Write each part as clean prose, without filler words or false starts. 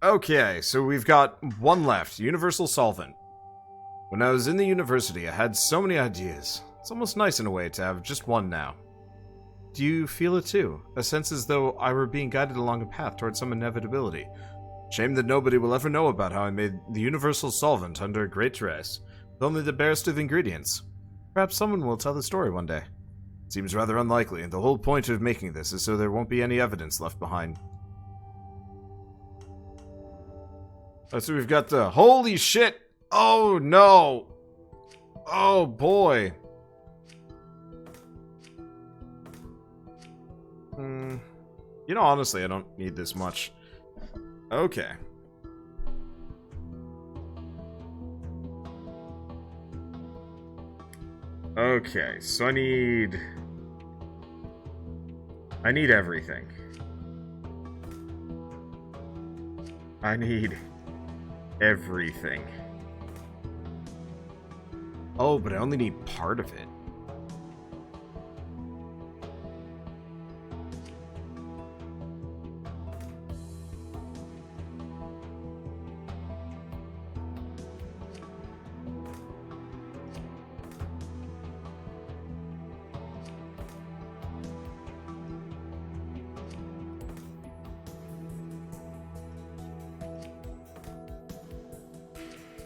Okay, so we've got one left. Universal solvent. When I was in the university, I had so many ideas. It's almost nice in a way to have just one now. Do you feel it too? A sense as though I were being guided along a path towards some inevitability. Shame that nobody will ever know about how I made the universal solvent under great duress, with only the barest of ingredients. Perhaps someone will tell the story one day. It seems rather unlikely, and the whole point of making this is so there won't be any evidence left behind. So we've got the... Holy shit! Oh no! Oh boy! You know, honestly, I don't need this much. Okay. Okay, so I need everything. I need everything. Oh, but I only need part of it.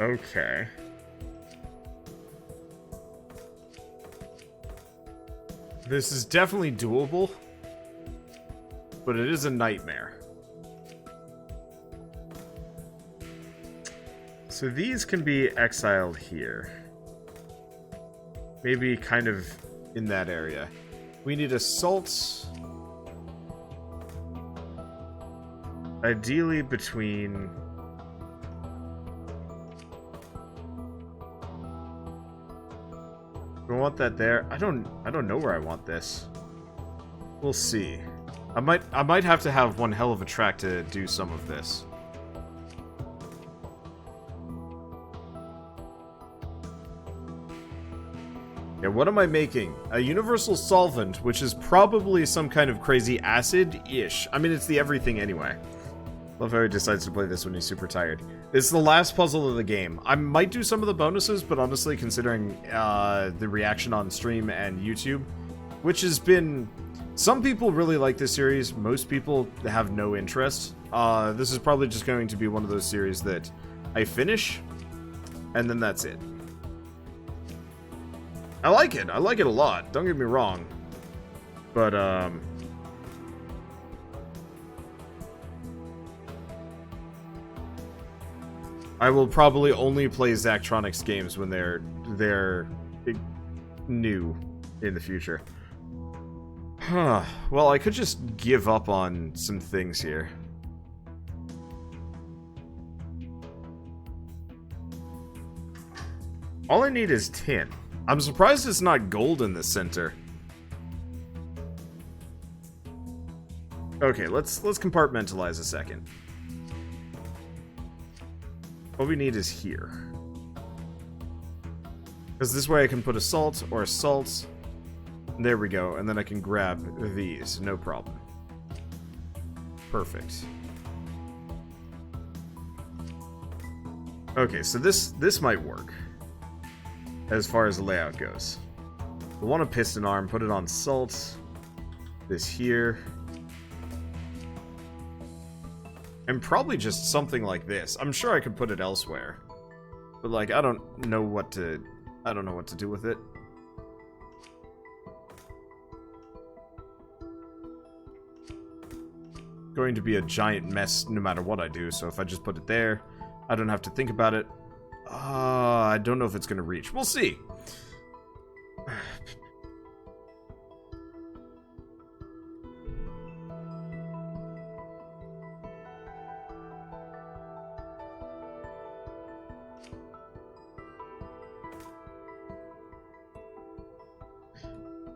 Okay. This is definitely doable, but it is a nightmare. So these can be exiled here. Maybe kind of in that area. We need a salt. Ideally between... Do I want that there? I don't know where I want this. We'll see. I might have to have one hell of a track to do some of this. Yeah, what am I making? A universal solvent, which is probably some kind of crazy acid-ish. I mean, it's the everything anyway. Love how he decides to play this when he's super tired. It's the last puzzle of the game. I might do some of the bonuses, but honestly, considering the reaction on stream and YouTube, which has been... Some people really like this series. Most people have no interest. This is probably just going to be one of those series that I finish, and then that's it. I like it. I like it a lot. Don't get me wrong. But, I will probably only play Zachtronics games when they're new in the future. Huh. Well, I could just give up on some things here. All I need is tin. I'm surprised it's not gold in the center. Okay, let's compartmentalize a second. What we need is here. Because this way I can put a salt or a salt. There we go, and then I can grab these, no problem. Perfect. Okay, so this might work. As far as the layout goes. I want a piston arm, put it on salt. This here. And probably just something like this. I'm sure I could put it elsewhere. But like, I don't know what to do with it. Going to be a giant mess no matter what I do, so if I just put it there, I don't have to think about it. I don't know if it's going to reach. We'll see.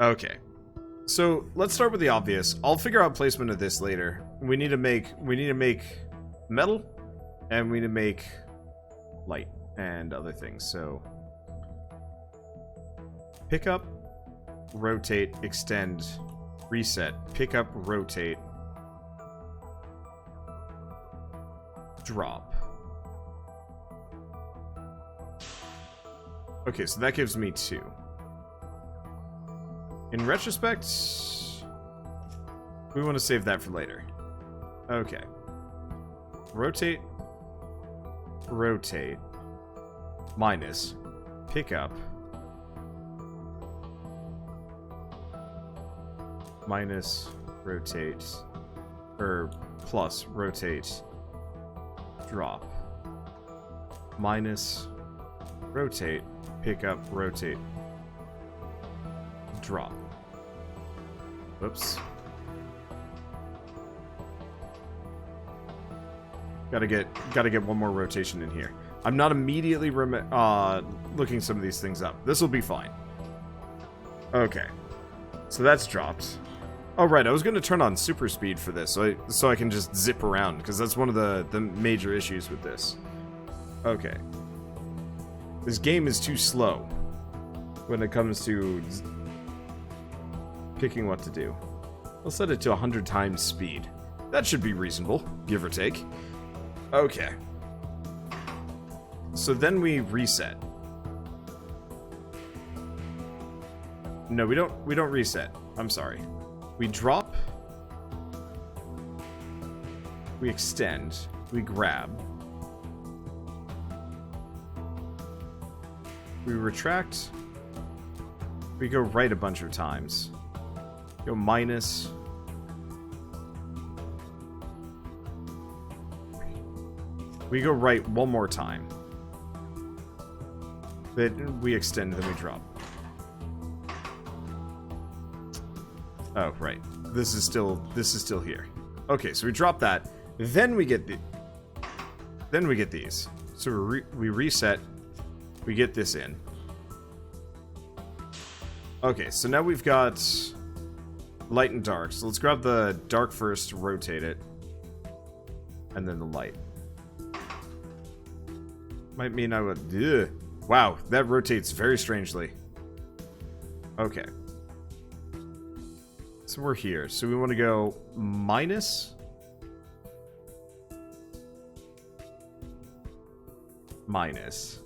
Okay. So, let's start with the obvious. I'll figure out placement of this later. We need to make metal, and we need to make light and other things. So, pick up, rotate, extend, reset, pick up, rotate. drop. Okay, so that gives me 2. In retrospect, we want to save that for later. Okay. Rotate. Rotate. Minus. Pick up. Minus. Rotate. Or plus. Rotate. Drop. Minus. Rotate. Pick up. Rotate. Drop. Whoops. Gotta get one more rotation in here. I'm not immediately looking some of these things up. This will be fine. Okay. So that's dropped. Oh, right. I was going to turn on super speed for this, so I can just zip around, because that's one of the major issues with this. Okay. This game is too slow when it comes to picking what to do. I'll set it to 100 times speed. That should be reasonable, give or take. Okay. So then we reset. No, we don't reset. I'm sorry. We drop. We extend. We grab. We retract. We go right a bunch of times. Go minus. We go right one more time. Then we extend, then we drop. Oh, right. This is still here. Okay, so we drop that. Then we get these. So we reset. We get this in. Okay, so now we've got light and dark. So let's grab the dark first, rotate it, and then the light. Might mean I would... Ugh. Wow, that rotates very strangely. Okay. So we're here. So we want to go minus. Minus.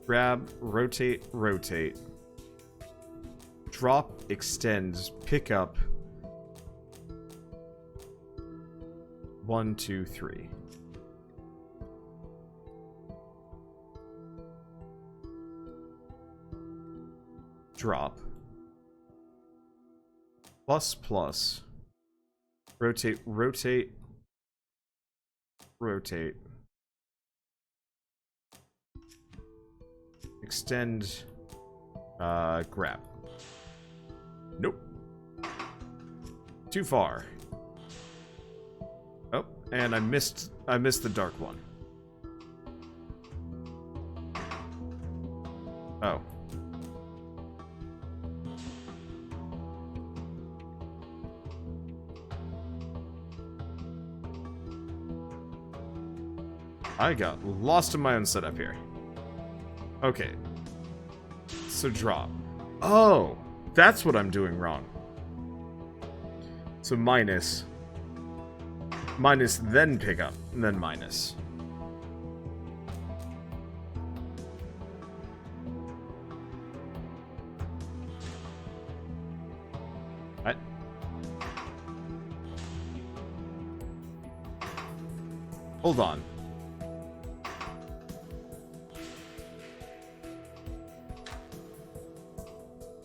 Grab, rotate, rotate. Drop, extend, pick up. 1, 2, 3. Drop. Plus, plus. Rotate, rotate. Rotate. Extend. Grab. Nope. Too far. Oh, and I missed the dark one. Oh. I got lost in my own setup here. Okay. So drop. Oh, that's what I'm doing wrong. So minus. Minus, then pick up, and then minus. What? Hold on.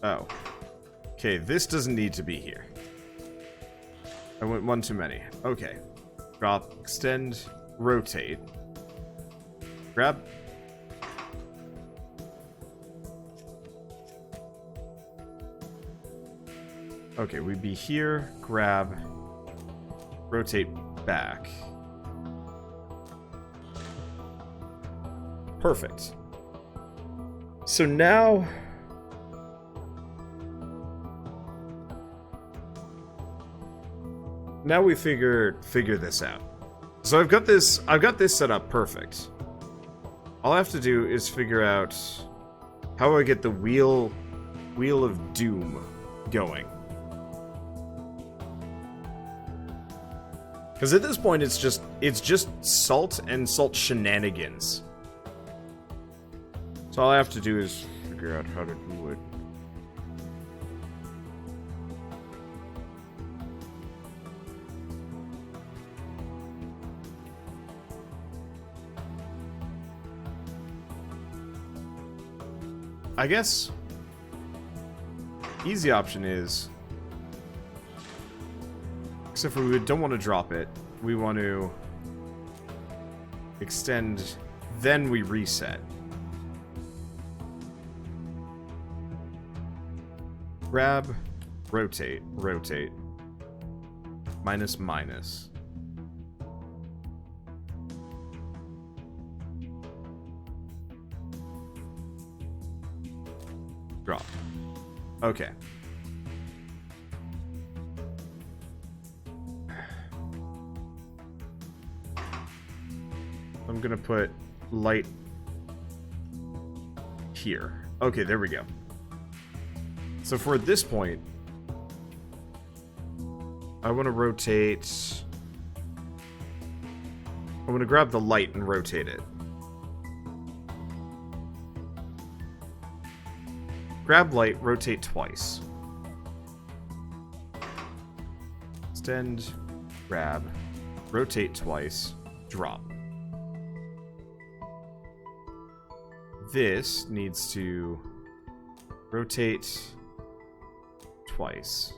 Oh. Okay, this doesn't need to be here. I went one too many. Okay. Drop, extend, rotate. Grab. Okay, we'd be here, grab, rotate back. Perfect. So now... Now we figure this out. So I've got this set up perfect. All I have to do is figure out how I get the wheel of doom going. Because at this point, it's just salt and salt shenanigans. So all I have to do is figure out how to do it. I guess easy option is, except for we don't want to drop it, we want to extend, then we reset. Grab, rotate, rotate, minus, minus. Drop. Okay. I'm gonna put light here. Okay, there we go. So for this point, I want to rotate. I want to grab the light and rotate it. Grab light, rotate twice. Extend, grab, rotate twice, drop. This needs to rotate twice.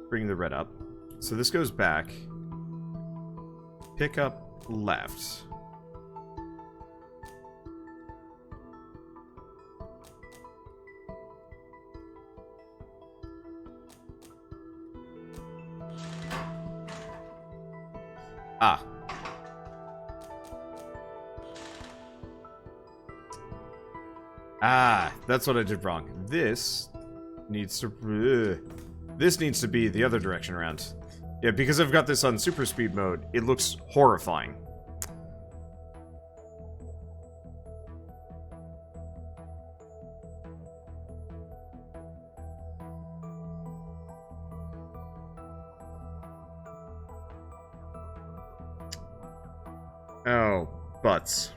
Bring the red up. So this goes back. Pick up left. Ah. Ah, that's what I did wrong. This needs to be the other direction around. Yeah, because I've got this on super speed mode, it looks horrifying. Oh, butts.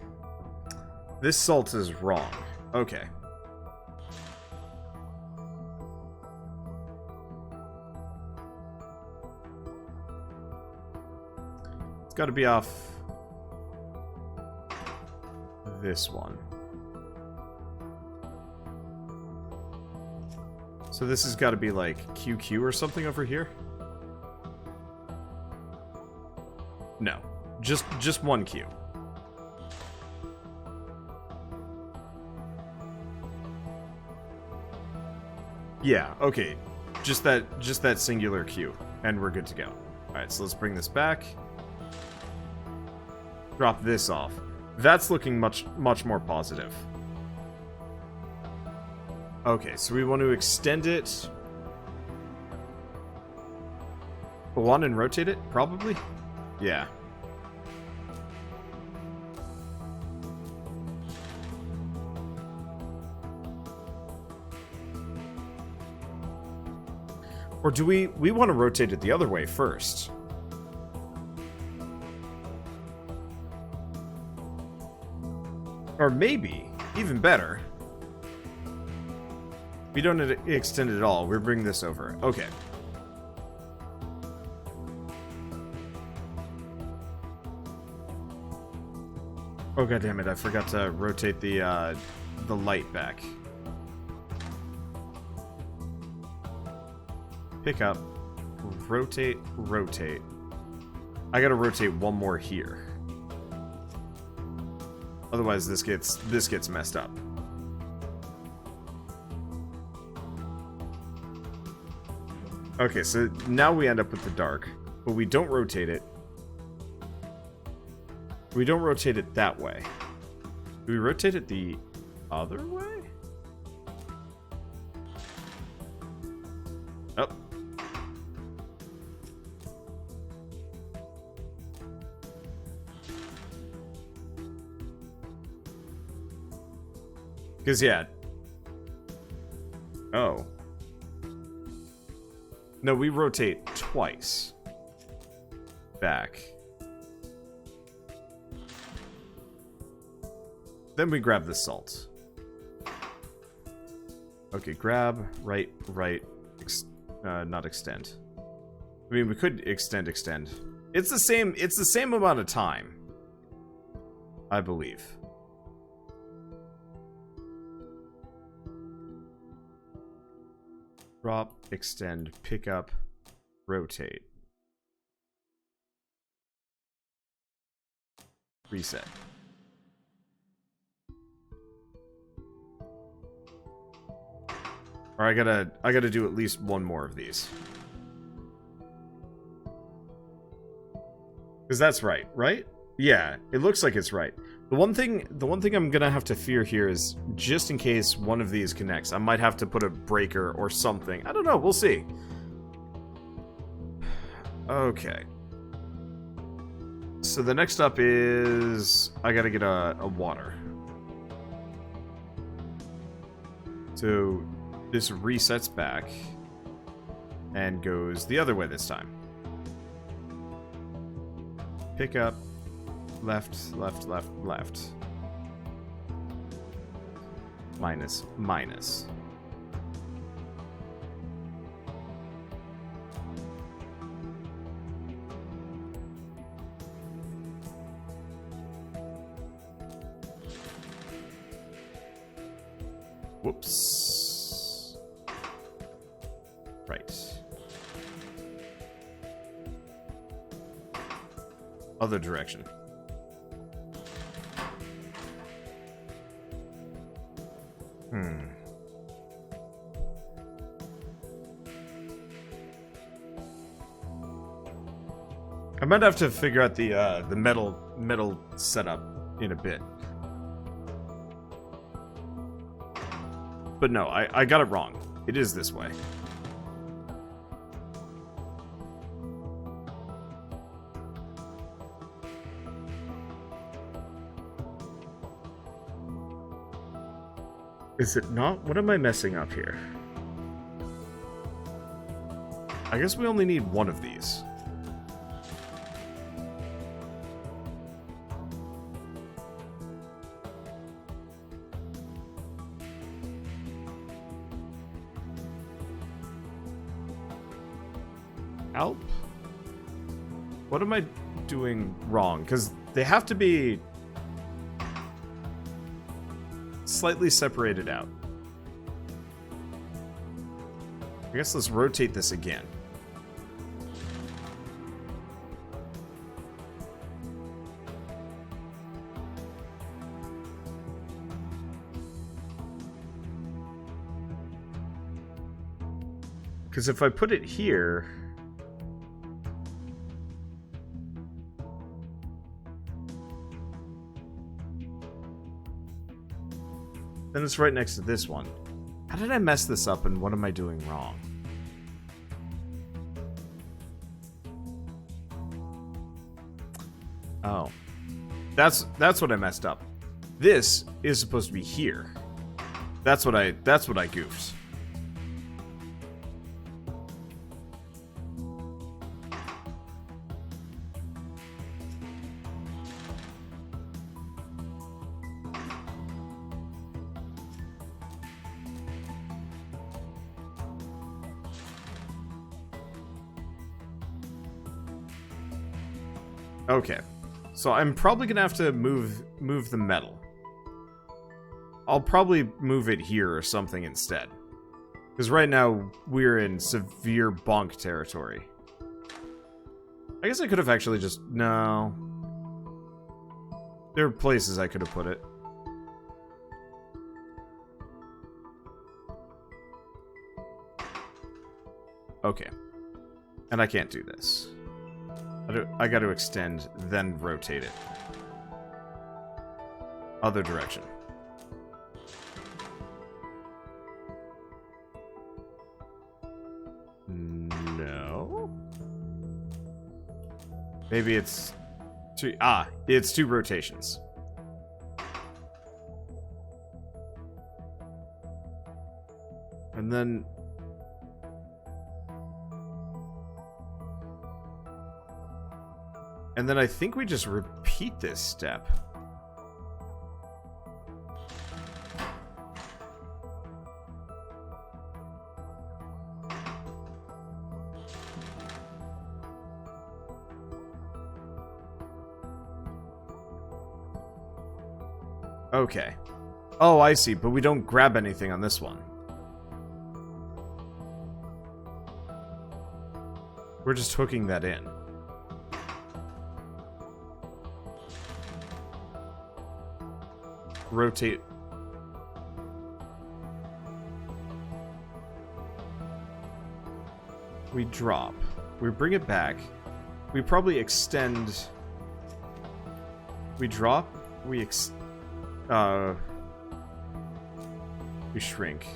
This salt is wrong. Okay. It's got to be off this one. So this has got to be like QQ or something over here? No. Just one Q. Yeah, okay. Just that singular Q, and we're good to go. Alright, so let's bring this back. Drop this off. That's looking much more positive. Okay, so we want to extend it. Go on and rotate it, probably? Yeah. Or do we want to rotate it the other way first? Or maybe, even better, we don't extend it at all. We bring this over. Okay. Oh god damn it! I forgot to rotate the light back. Pick up, rotate, rotate. I gotta rotate one more here. Otherwise this gets messed up. Okay, so now we end up with the dark, but we don't rotate it. We don't rotate it that way. Do we rotate it the other way? Oh. Because, yeah. Oh. No, we rotate twice. back. Then we grab the salt. Okay, grab, right, not extend. I mean, we could extend. It's the same amount of time, I believe. Drop, extend, pick up, rotate. Reset. Or I gotta do at least one more of these. Because that's right? Yeah, it looks like it's right. The one thing I'm gonna have to fear here is just in case one of these connects, I might have to put a breaker or something. I don't know, we'll see. Okay. So the next up is I gotta get a water. So this resets back and goes the other way this time. Pick up, left. Minus. Whoops. Right. Other direction. I might have to figure out the metal setup in a bit. But no, I got it wrong. It is this way. Is it not? What am I messing up here? I guess we only need one of these. Alp? What am I doing wrong? Because they have to be slightly separated out. I guess let's rotate this again. Because if I put it here... then it's right next to this one. How did I mess this up and what am I doing wrong? Oh. That's what I messed up. This is supposed to be here. That's what I goofed. Okay, so I'm probably gonna have to move the metal. I'll probably move it here or something instead. Because right now, we're in severe bonk territory. I guess I could have actually just... no. There are places I could have put it. Okay. And I can't do this. I got to extend, then rotate it. Other direction. No. Maybe it's two. Ah, it's two rotations. And then... And then I think we just repeat this step. Okay. Oh, I see, but we don't grab anything on this one. We're just hooking that in. Rotate. We drop. We bring it back. We probably extend. We drop. We shrink.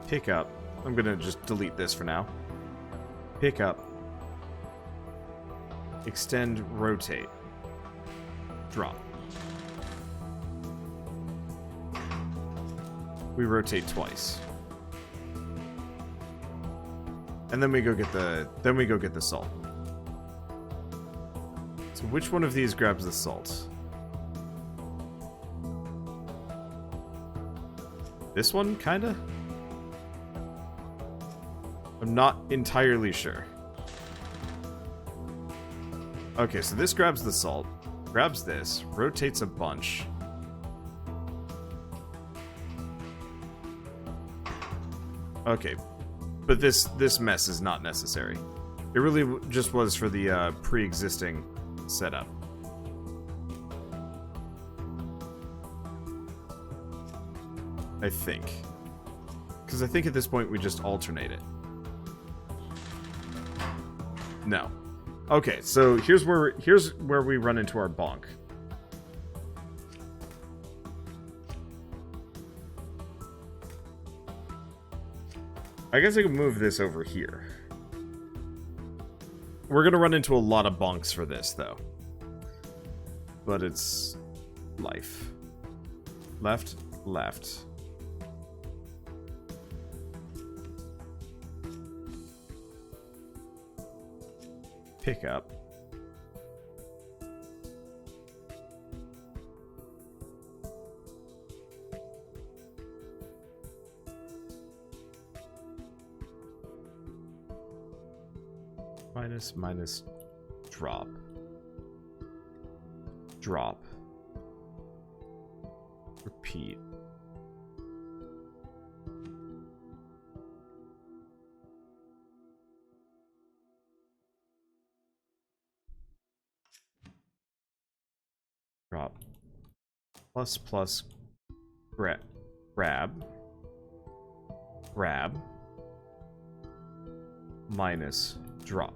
Pick up. I'm gonna just delete this for now. Pick up. Extend, rotate. Drop. We rotate twice. And then we go get the salt. So which one of these grabs the salt? This one, kinda? I'm not entirely sure. Okay, so this grabs the salt, grabs this, rotates a bunch. Okay, but this mess is not necessary. It really just was for the pre-existing setup. I think. Because I think at this point we just alternate it. No. Okay, so here's where we run into our bonk. I guess I can move this over here. We're gonna run into a lot of bonks for this, though. But it's life. Left, left. Pick up. Minus, minus, drop. Drop. Repeat. Drop. Plus, plus, grab. Grab. Minus, drop.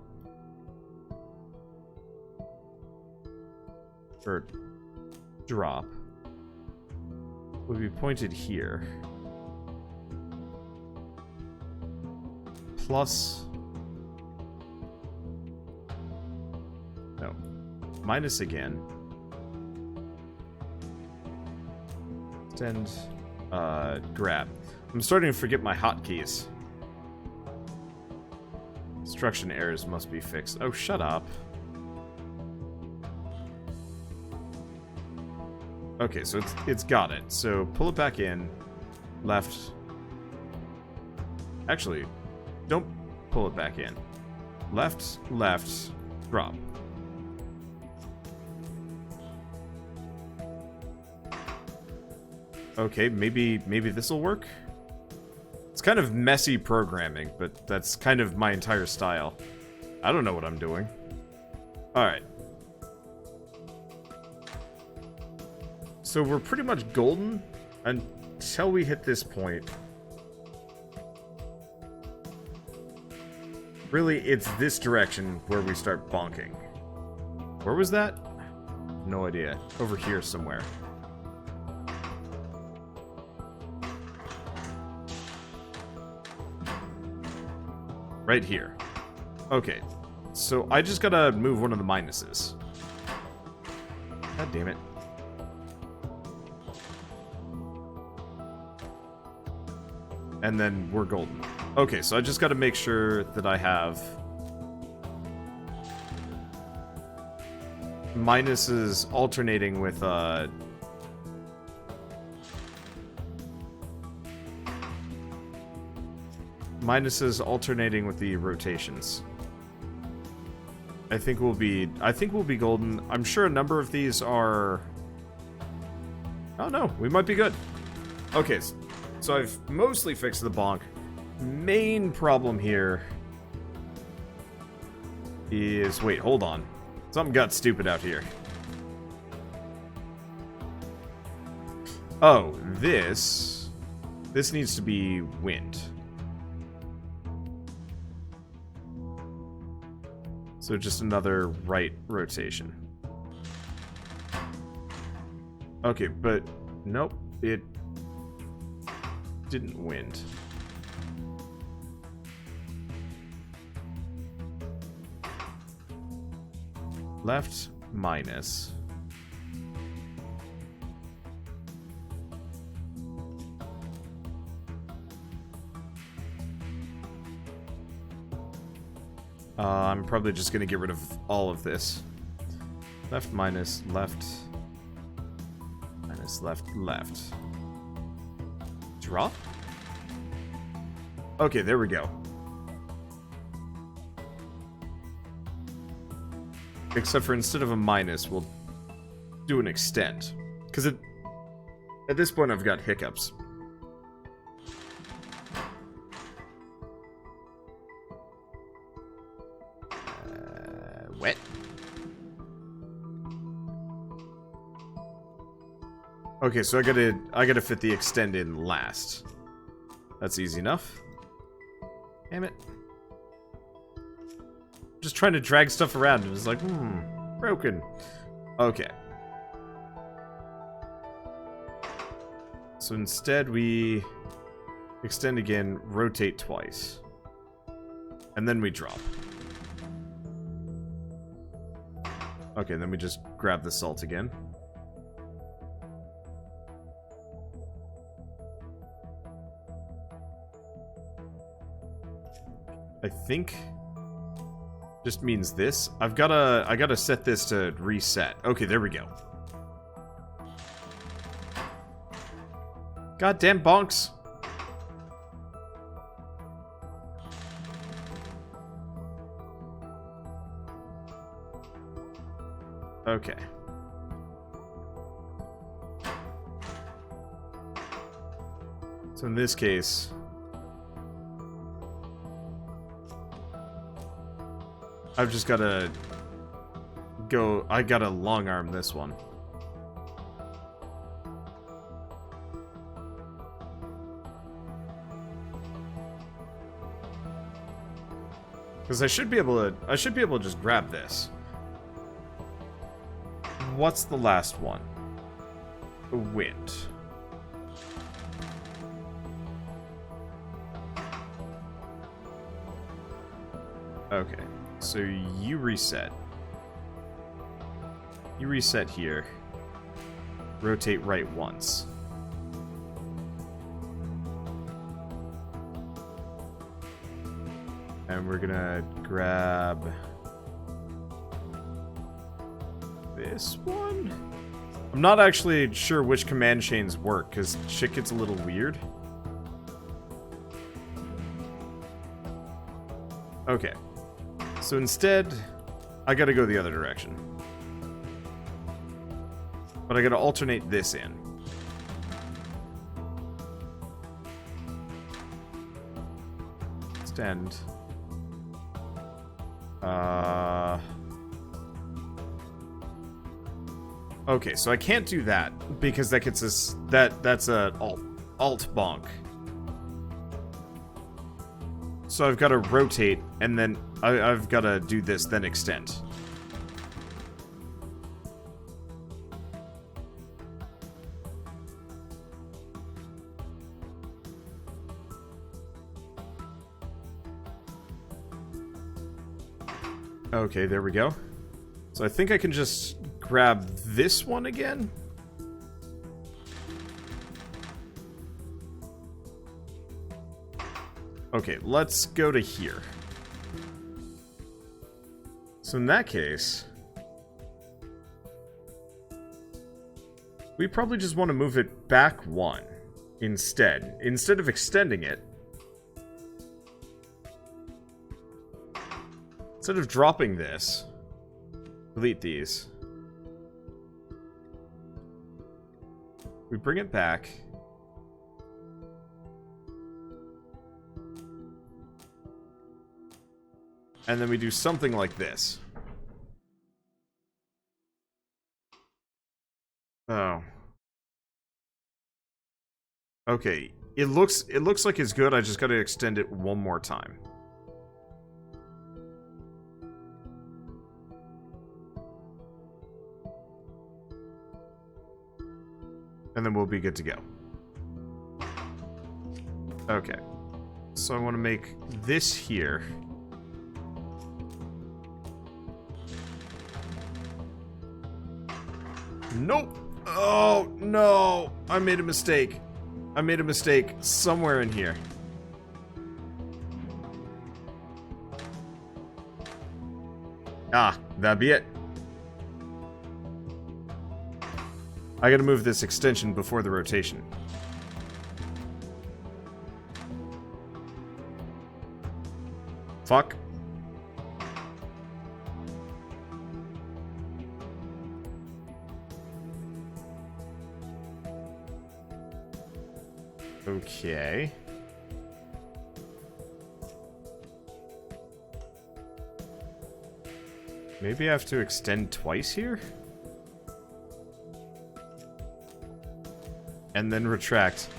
Or drop would be pointed here. Plus, no, minus again. Extend, grab. I'm starting to forget my hotkeys. Instruction errors must be fixed. Oh, shut up. Okay, so it's got it. So pull it back in. Left. Actually, don't pull it back in. Left, left, drop. Okay, maybe this will work? It's kind of messy programming, but that's kind of my entire style. I don't know what I'm doing. Alright. So we're pretty much golden until we hit this point. Really, it's this direction where we start bonking. Where was that? No idea. Over here somewhere. Right here. Okay. So I just gotta move one of the minuses. God damn it. And then we're golden. Okay, so I just gotta make sure that I have minuses alternating with, minuses alternating with the rotations. I think we'll be golden. I'm sure a number of these are... Oh no, we might be good. Okay, so I've mostly fixed the bonk. Main problem here is... Wait, hold on. Something got stupid out here. Oh, this needs to be wind. So just another right rotation. Okay, but nope, it didn't wind. Left minus. I'm probably just going to get rid of all of this. Left minus, left. Minus, left, left. Drop? Okay, there we go. Except for instead of a minus, we'll do an extend. Because at this point I've got hiccups. Wet. Okay, so I gotta fit the extend in last. That's easy enough. Damn it. Just trying to drag stuff around and it's like, broken. Okay. So instead we extend again, rotate twice. And then we drop. Okay, and then we just grab the salt again. I think just means this. I gotta set this to reset. Okay, there we go. Goddamn bonks. Okay. So in this case, I've just gotta go. I gotta long arm this one. Because I should be able to just grab this. What's the last one? Wind. Okay, so you reset. You reset here. Rotate right once. And we're gonna grab this one? I'm not actually sure which command chains work, because shit gets a little weird. Okay. So instead, I gotta go the other direction. But I gotta alternate this in. Extend. Okay, so I can't do that because that gets us that's a alt bonk. So I've got to rotate and then I've got to do this, then extend. Okay, there we go. So I think I can just grab this one again. Okay, let's go to here. So in that case, We probably just want to move it back one instead. Instead of extending it. Instead of dropping this. Delete these. We bring it back. And then we do something like this. Oh. Okay. It looks like it's good. I just gotta extend it one more time. And then we'll be good to go. Okay. So I want to make this here. Nope. Oh, no. I made a mistake. I made a mistake somewhere in here. Ah, that'd be it. I gotta move this extension before the rotation. Fuck. Okay. Maybe I have to extend twice here? And then retract.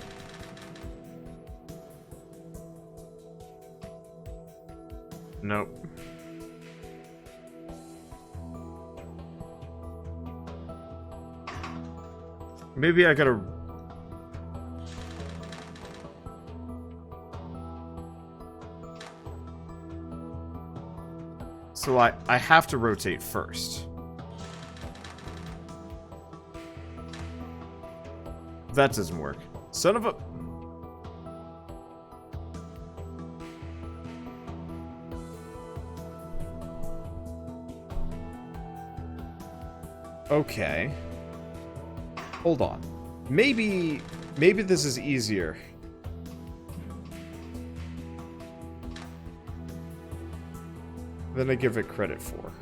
Nope. Maybe I gotta... So I have to rotate first. That doesn't work. Son of a... Okay. Hold on. Maybe this is easier. Than I give it credit for.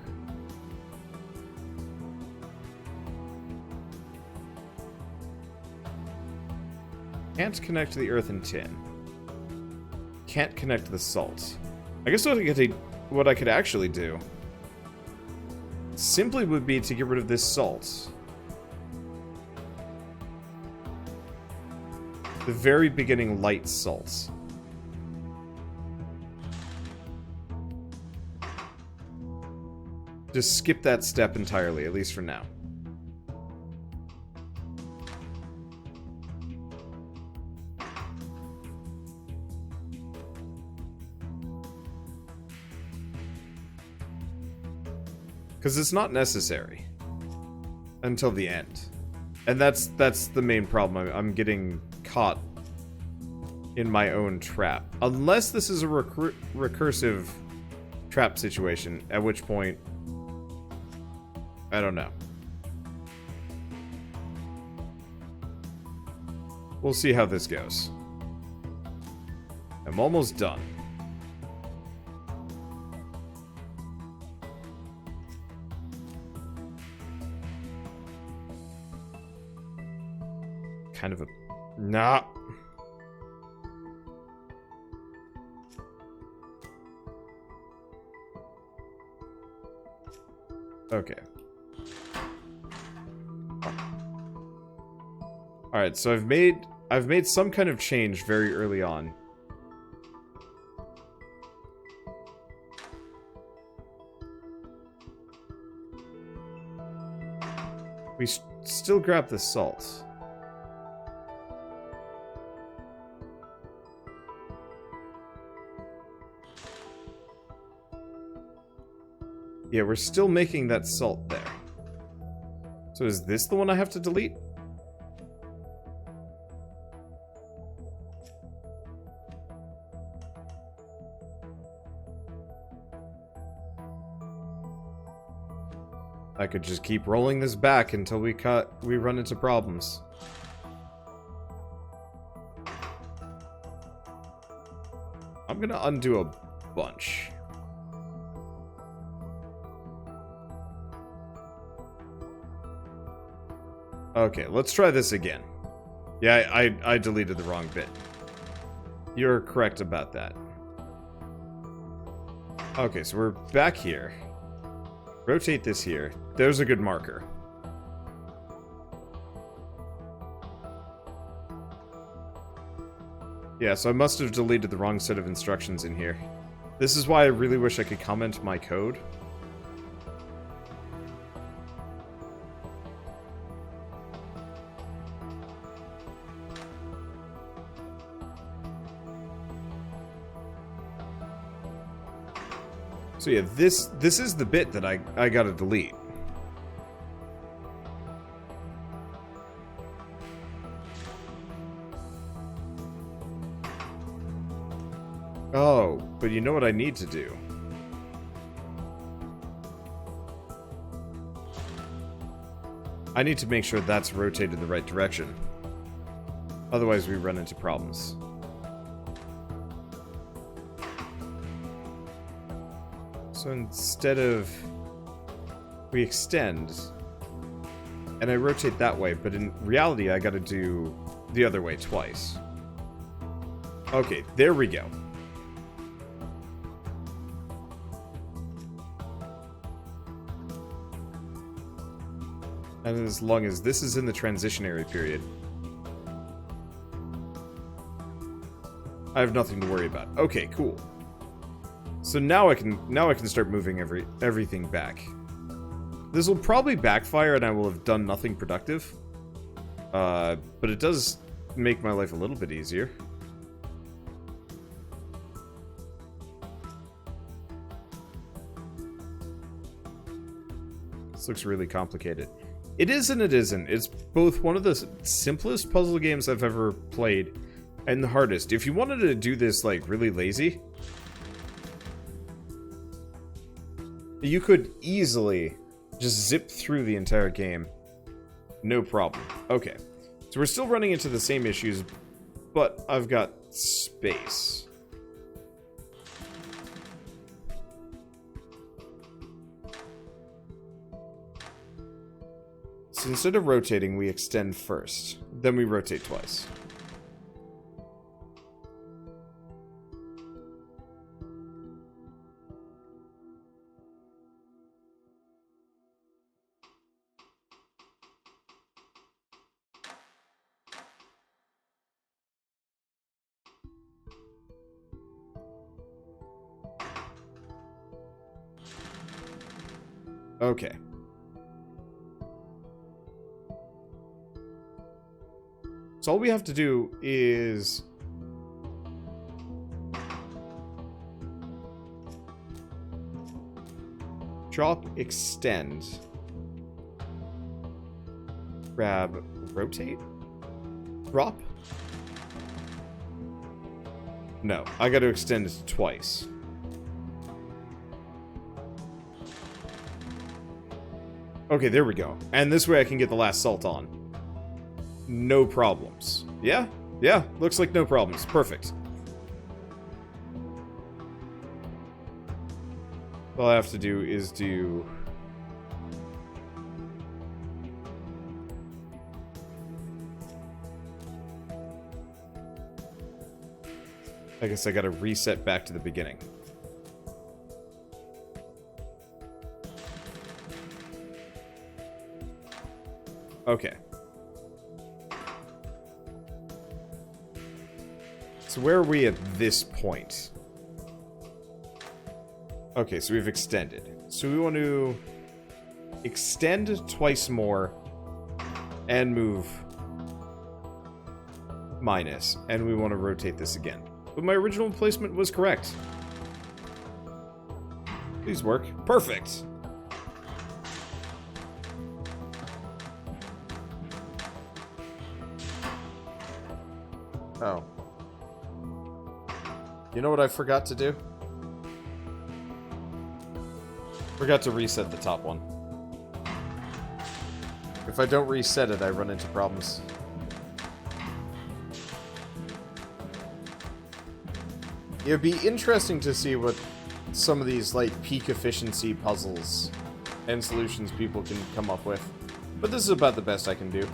Can't connect to the earth and tin. Can't connect to the salt. I guess what I could actually do simply would be to get rid of this salt. The very beginning light salts. Just skip that step entirely, at least for now. Because it's not necessary until the end. And that's the main problem. I'm getting caught in my own trap. Unless this is a recursive trap situation, at which point, I don't know. We'll see how this goes. I'm almost done. Kind of a... Nah. Okay. Alright, so I've made some kind of change very early on. We still grab the salt. Yeah, we're still making that salt there. So is this the one I have to delete? I could just keep rolling this back until we run into problems. I'm gonna undo a bunch. Okay, let's try this again. Yeah, I deleted the wrong bit. You're correct about that. Okay, so we're back here. Rotate this here. There's a good marker. Yeah, so I must have deleted the wrong set of instructions in here. This is why I really wish I could comment my code. So yeah, this is the bit that I gotta delete. Oh, but you know what I need to do? I need to make sure that's rotated the right direction. Otherwise we run into problems. So instead of... we extend, and I rotate that way, but in reality I gotta do the other way twice. Okay, there we go. And as long as this is in the transitionary period, I have nothing to worry about. Okay, cool. So now I can start moving everything back. This will probably backfire and I will have done nothing productive. But it does make my life a little bit easier. This looks really complicated. It is and it isn't. It's both one of the simplest puzzle games I've ever played and the hardest. If you wanted to do this like really lazy, you could easily just zip through the entire game. No problem. Okay. So we're still running into the same issues, but I've got space. So instead of rotating, we extend first. Then we rotate twice. Okay. So all we have to do is drop, extend, grab, rotate, drop. No, I got to extend it twice. Okay, there we go. And this way I can get the last salt on. No problems. Yeah? Yeah, looks like no problems. Perfect. All I have to do is do... I guess I gotta reset back to the beginning. Okay. So where are we at this point? Okay, so we've extended. So we want to extend twice more and move minus. And we want to rotate this again. But my original placement was correct. Please work. Perfect. Oh. You know what I forgot to do? Forgot to reset the top one. If I don't reset it, I run into problems. It would be interesting to see what some of these, like, peak efficiency puzzles and solutions people can come up with. But this is about the best I can do.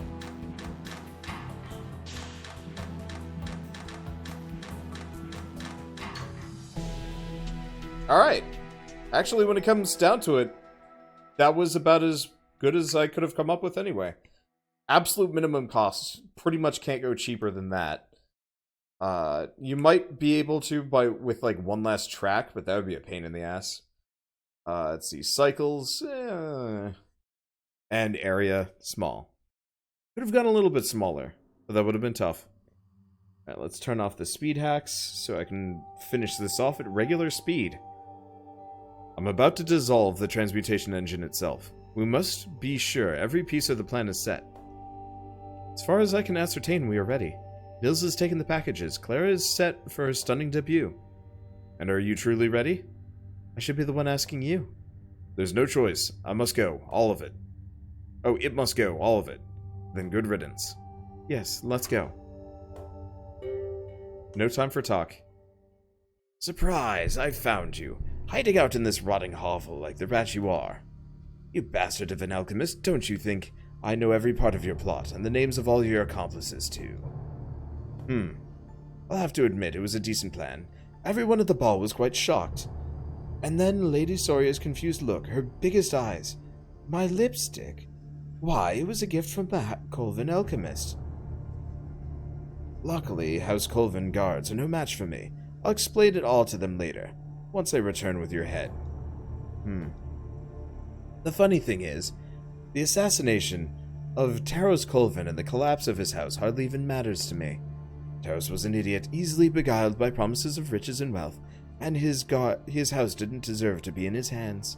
Alright. Actually, when it comes down to it, that was about as good as I could have come up with anyway. Absolute minimum costs. Pretty much can't go cheaper than that. You might be able to with like one last track, but that would be a pain in the ass. Let's see, cycles, and area, small. Could have gone a little bit smaller, but that would have been tough. Alright, let's turn off the speed hacks so I can finish this off at regular speed. I'm about to dissolve the transmutation engine itself. We must be sure every piece of the plan is set. As far as I can ascertain, we are ready. Nils has taken the packages. Clara is set for her stunning debut. And are you truly ready? I should be the one asking you. There's no choice. I must go. All of it. Oh, it must go. All of it. Then good riddance. Yes, let's go. No time for talk. Surprise! I've found you. Hiding out in this rotting hovel like the rat you are. You bastard of an alchemist, don't you think I know every part of your plot and the names of all your accomplices too? I'll have to admit it was a decent plan. Everyone at the ball was quite shocked. And then Lady Soria's confused look, her biggest eyes. My lipstick? Why, it was a gift from the Colvin Alchemist. Luckily, House Colvin guards are no match for me. I'll explain it all to them later, once I return with your head. The funny thing is, the assassination of Taros Colvin and the collapse of his house hardly even matters to me. Taros was an idiot, easily beguiled by promises of riches and wealth, and his house didn't deserve to be in his hands.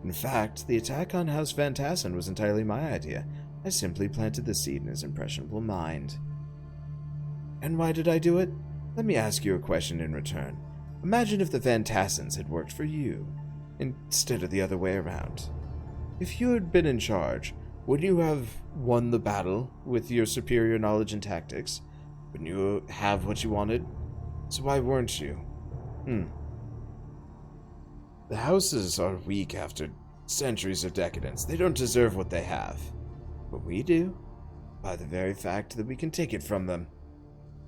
In fact, the attack on House Van Tassen was entirely my idea. I simply planted the seed in his impressionable mind. And why did I do it? Let me ask you a question in return. Imagine if the Van Tassens had worked for you, instead of the other way around. If you had been in charge, wouldn't you have won the battle with your superior knowledge and tactics? Wouldn't you have what you wanted? So why weren't you? The houses are weak after centuries of decadence. They don't deserve what they have. But we do, by the very fact that we can take it from them.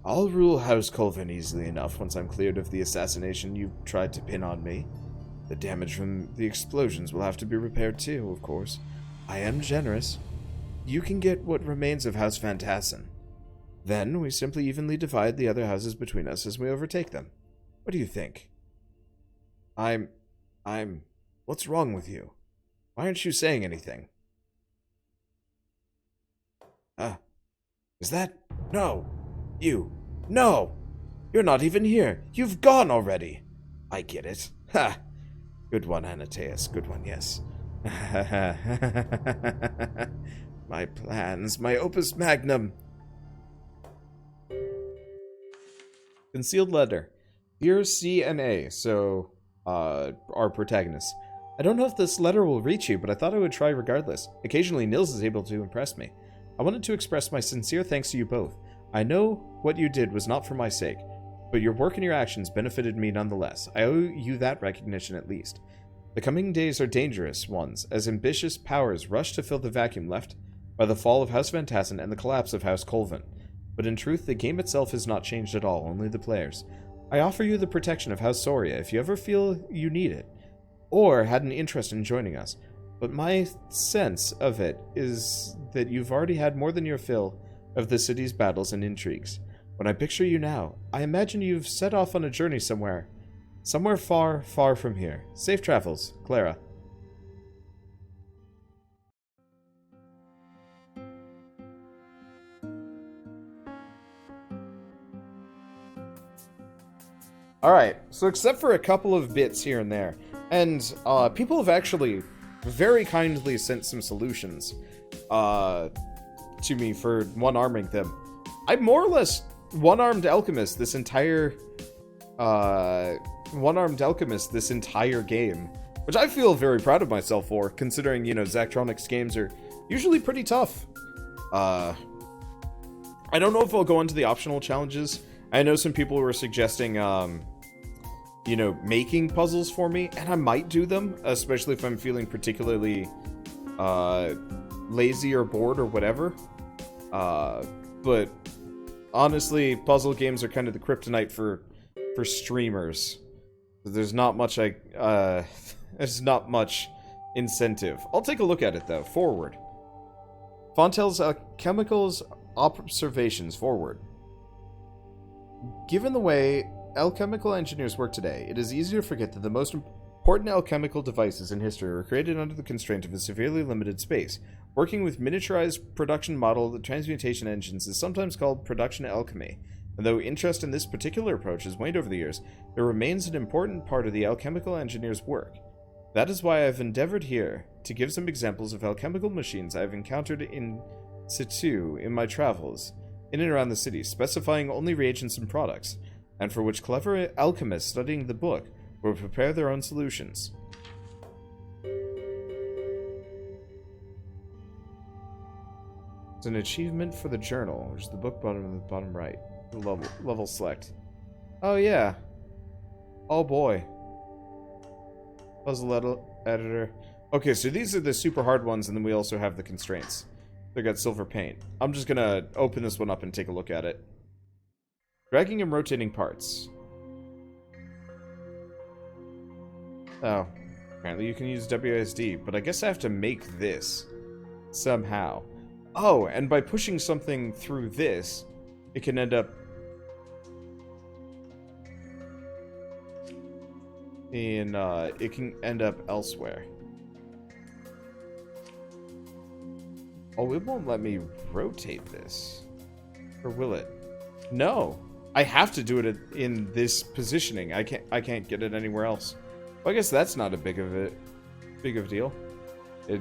I'll rule House Colvin easily enough once I'm cleared of the assassination you've tried to pin on me. The damage from the explosions will have to be repaired too, of course. I am generous. You can get what remains of House Van Tassen. Then we simply evenly divide the other houses between us as we overtake them. What do you think? What's wrong with you? Why aren't you saying anything? Is that? No! No! You're not even here! You've gone already! I get it. Ha! Good one, Anataeus. Good one, yes. My plans, my Opus Magnum. Concealed letter. Dear C and A, so, our protagonists. I don't know if this letter will reach you, but I thought I would try regardless. Occasionally, Nils is able to impress me. I wanted to express my sincere thanks to you both. I know what you did was not for my sake, but your work and your actions benefited me nonetheless. I owe you that recognition at least. The coming days are dangerous ones, as ambitious powers rush to fill the vacuum left by the fall of House Van Tassen and the collapse of House Colvin. But in truth, the game itself has not changed at all, only the players. I offer you the protection of House Soria if you ever feel you need it, or had an interest in joining us. But my sense of it is that you've already had more than your fill of the city's battles and intrigues. When I picture you now, I imagine you've set off on a journey somewhere far, far from here. Safe travels, Clara. Alright, so except for a couple of bits here and there, and people have actually very kindly sent some solutions to me for one-arming them. I more or less one-armed Alchemist this entire game, which I feel very proud of myself for, considering, you know, Zachtronics games are usually pretty tough. I don't know if I'll go into the optional challenges. I know some people were suggesting, you know, making puzzles for me, and I might do them, especially if I'm feeling particularly lazy or bored or whatever. But honestly, puzzle games are kind of the kryptonite for streamers. There's not much there's not much incentive. I'll take a look at it though. Forward. Fontel's Alchemical's observations. Forward. Given the way alchemical engineers work today, it is easy to forget that the most important alchemical devices in history were created under the constraint of a severely limited space. Working with miniaturized production model the transmutation engines is sometimes called production alchemy. And though interest in this particular approach has waned over the years, there remains an important part of the alchemical engineer's work. That is why I've endeavored here to give some examples of alchemical machines I have encountered in situ in my travels in and around the city, specifying only reagents and products, and for which clever alchemists studying the book will prepare their own solutions. It's an achievement for the journal, which is the book bottom right. Level select. Oh yeah. Oh boy. Puzzle editor. Okay, so these are the super hard ones, and then we also have the constraints. They got silver paint. I'm just gonna open this one up and take a look at it. Dragging and rotating parts. Oh. Apparently you can use WSD, but I guess I have to make this. Somehow. Oh, and by pushing something through this, it can end up in, it can end up elsewhere. Oh, it won't let me rotate this. Or will it? No. I have to do it in this positioning. I can't get it anywhere else. Well, I guess that's not a big of a deal.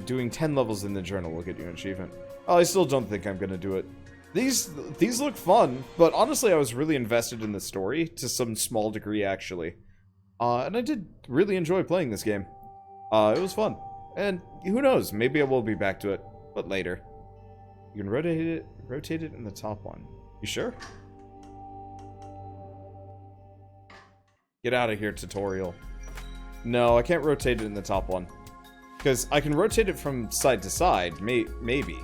Doing 10 levels in the journal will get you an achievement. Oh, I still don't think I'm gonna do it. These look fun, but honestly, I was really invested in the story to some small degree, actually. And I did really enjoy playing this game. It was fun. And who knows, maybe I will be back to it, but later. You can rotate it in the top one. You sure? Get out of here, tutorial. No, I can't rotate it in the top one. Because I can rotate it from side to side, maybe.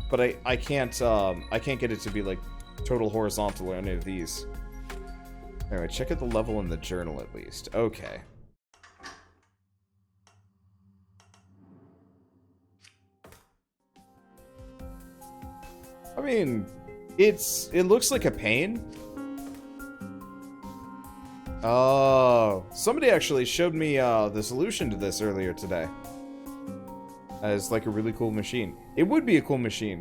But I can't get it to be like total horizontal or any of these. Anyway, check out the level in the journal at least. Okay. I mean, it looks like a pain. Oh, somebody actually showed me the solution to this earlier today. As like a really cool machine. It would be a cool machine.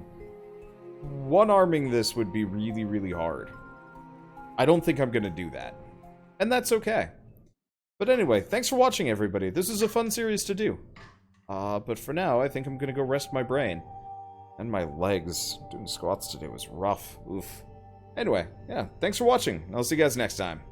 One-arming this would be really, really hard. I don't think I'm gonna do that. And that's okay. But anyway, thanks for watching, everybody. This is a fun series to do. But for now, I think I'm gonna go rest my brain. And my legs. Doing squats today was rough. Oof. Anyway, yeah, thanks for watching. I'll see you guys next time.